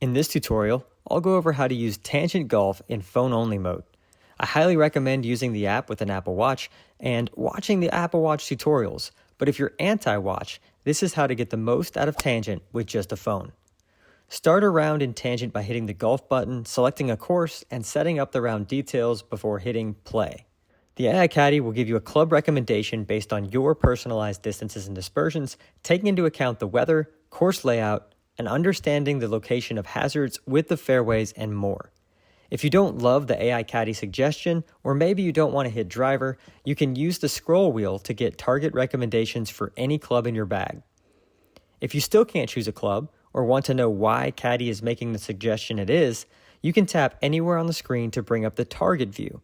In this tutorial, I'll go over how to use Tangent Golf in phone-only mode. I highly recommend using the app with an Apple Watch and watching the Apple Watch tutorials, but if you're anti-watch, this is how to get the most out of Tangent with just a phone. Start a round in Tangent by hitting the golf button, selecting a course, and setting up the round details before hitting play. The AI Caddie will give you a club recommendation based on your personalized distances and dispersions, taking into account the weather, course layout, and understanding the location of hazards with the fairways and more. If you don't love the AI Caddie suggestion, or maybe you don't want to hit driver, you can use the scroll wheel to get target recommendations for any club in your bag. If you still can't choose a club, or want to know why Caddie is making the suggestion it is, you can tap anywhere on the screen to bring up the target view.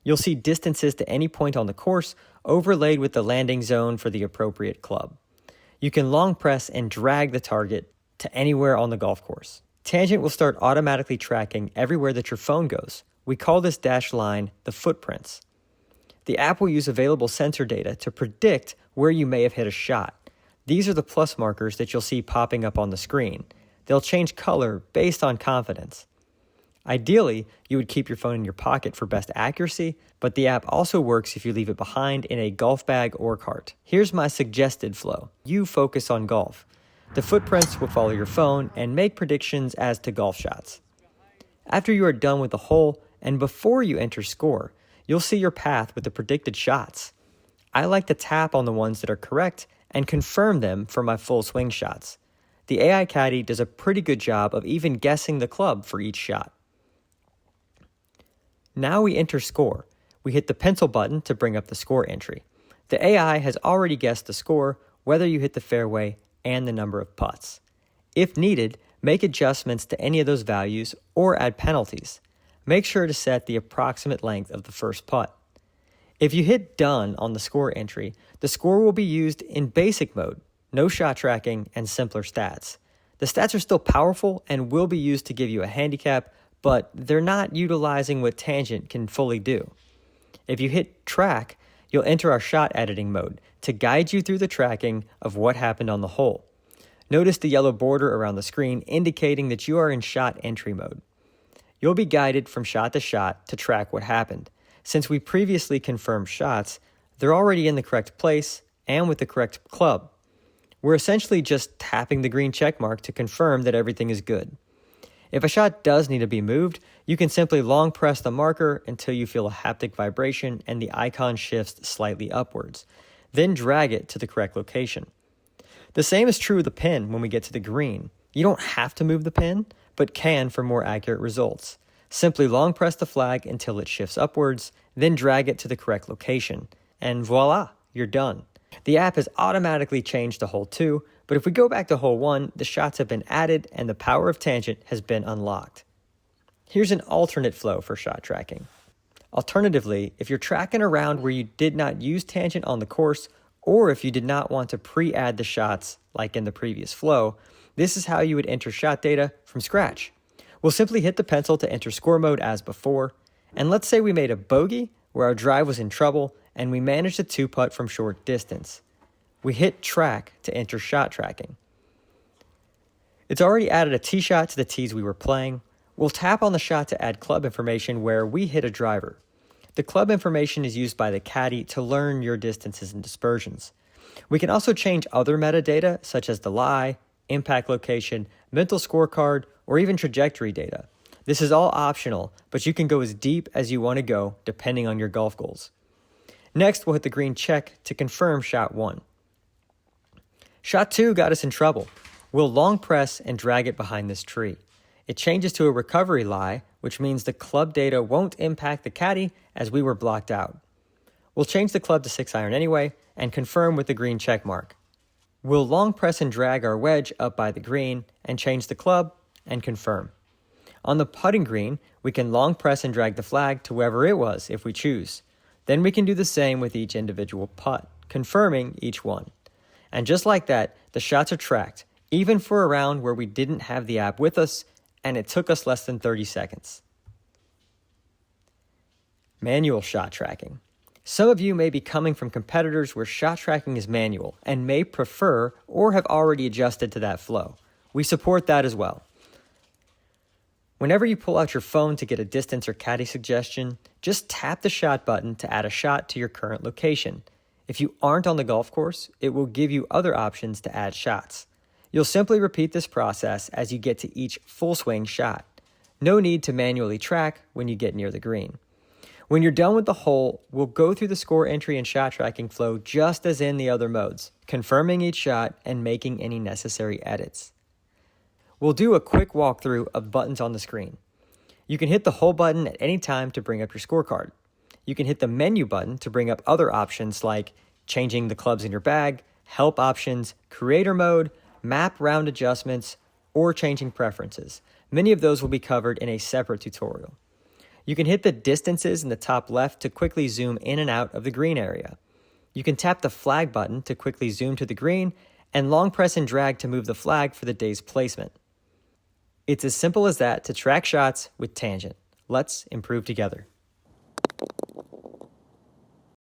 You'll see distances to any point on the course overlaid with the landing zone for the appropriate club. You can long press and drag the target to anywhere on the golf course. Tangent will start automatically tracking everywhere that your phone goes. We call this dashed line the footprints. The app will use available sensor data to predict where you may have hit a shot. These are the plus markers that you'll see popping up on the screen. They'll change color based on confidence. Ideally, you would keep your phone in your pocket for best accuracy, but the app also works if you leave it behind in a golf bag or cart. Here's my suggested flow. You focus on golf. The footprints will follow your phone and make predictions as to golf shots. After you are done with the hole and before you enter score, you'll see your path with the predicted shots. I like to tap on the ones that are correct and confirm them for my full swing shots. The AI Caddie does a pretty good job of even guessing the club for each shot. Now we enter score. We hit the pencil button to bring up the score entry. The AI has already guessed the score, whether you hit the fairway, and the number of putts. If needed, make adjustments to any of those values or add penalties. Make sure to set the approximate length of the first putt. If you hit done on the score entry, the score will be used in basic mode, no shot tracking, and simpler stats. The stats are still powerful and will be used to give you a handicap, but they're not utilizing what Tangent can fully do. If you hit track, you'll enter our shot editing mode to guide you through the tracking of what happened on the hole. Notice the yellow border around the screen indicating that you are in shot entry mode. You'll be guided from shot to track what happened. Since we previously confirmed shots, they're already in the correct place and with the correct club. We're essentially just tapping the green check mark to confirm that everything is good. If a shot does need to be moved, you can simply long press the marker until you feel a haptic vibration and the icon shifts slightly upwards. Then drag it to the correct location. The same is true of the pin when we get to the green. You don't have to move the pin, but can for more accurate results. Simply long press the flag until it shifts upwards, then drag it to the correct location. And voila, you're done. The app has automatically changed to hole 2, but if we go back to hole 1, the shots have been added and the power of Tangent has been unlocked. Here's an alternate flow for shot tracking. Alternatively, if you're tracking around where you did not use Tangent on the course, or if you did not want to pre-add the shots like in the previous flow, this is how you would enter shot data from scratch. We'll simply hit the pencil to enter score mode as before, and let's say we made a bogey where our drive was in trouble and we managed a 2-putt from short distance. We hit track to enter shot tracking. It's already added a tee shot to the tees we were playing. We'll tap on the shot to add club information where we hit a driver. The club information is used by the Caddie to learn your distances and dispersions. We can also change other metadata such as the lie, impact location, mental scorecard, or even trajectory data. This is all optional, but you can go as deep as you want to go depending on your golf goals. Next, we'll hit the green check to confirm shot 1. Shot 2 got us in trouble. We'll long press and drag it behind this tree. It changes to a recovery lie, which means the club data won't impact the Caddie as we were blocked out. We'll change the club to 6-iron anyway and confirm with the green check mark. We'll long press and drag our wedge up by the green and change the club and confirm. On the putting green, we can long press and drag the flag to wherever it was if we choose. Then we can do the same with each individual putt, confirming each one. And just like that, the shots are tracked, even for a round where we didn't have the app with us, and it took us less than 30 seconds. Manual shot tracking. Some of you may be coming from competitors where shot tracking is manual and may prefer or have already adjusted to that flow. We support that as well. Whenever you pull out your phone to get a distance or caddy suggestion, just tap the shot button to add a shot to your current location. If you aren't on the golf course, it will give you other options to add shots. You'll simply repeat this process as you get to each full swing shot. No need to manually track when you get near the green. When you're done with the hole, we'll go through the score entry and shot tracking flow just as in the other modes, confirming each shot and making any necessary edits. We'll do a quick walkthrough of buttons on the screen. You can hit the hole button at any time to bring up your scorecard. You can hit the menu button to bring up other options like changing the clubs in your bag, help options, creator mode, map round adjustments, or changing preferences. Many of those will be covered in a separate tutorial. You can hit the distances in the top left to quickly zoom in and out of the green area. You can tap the flag button to quickly zoom to the green and long press and drag to move the flag for the day's placement. It's as simple as that to track shots with Tangent. Let's improve together.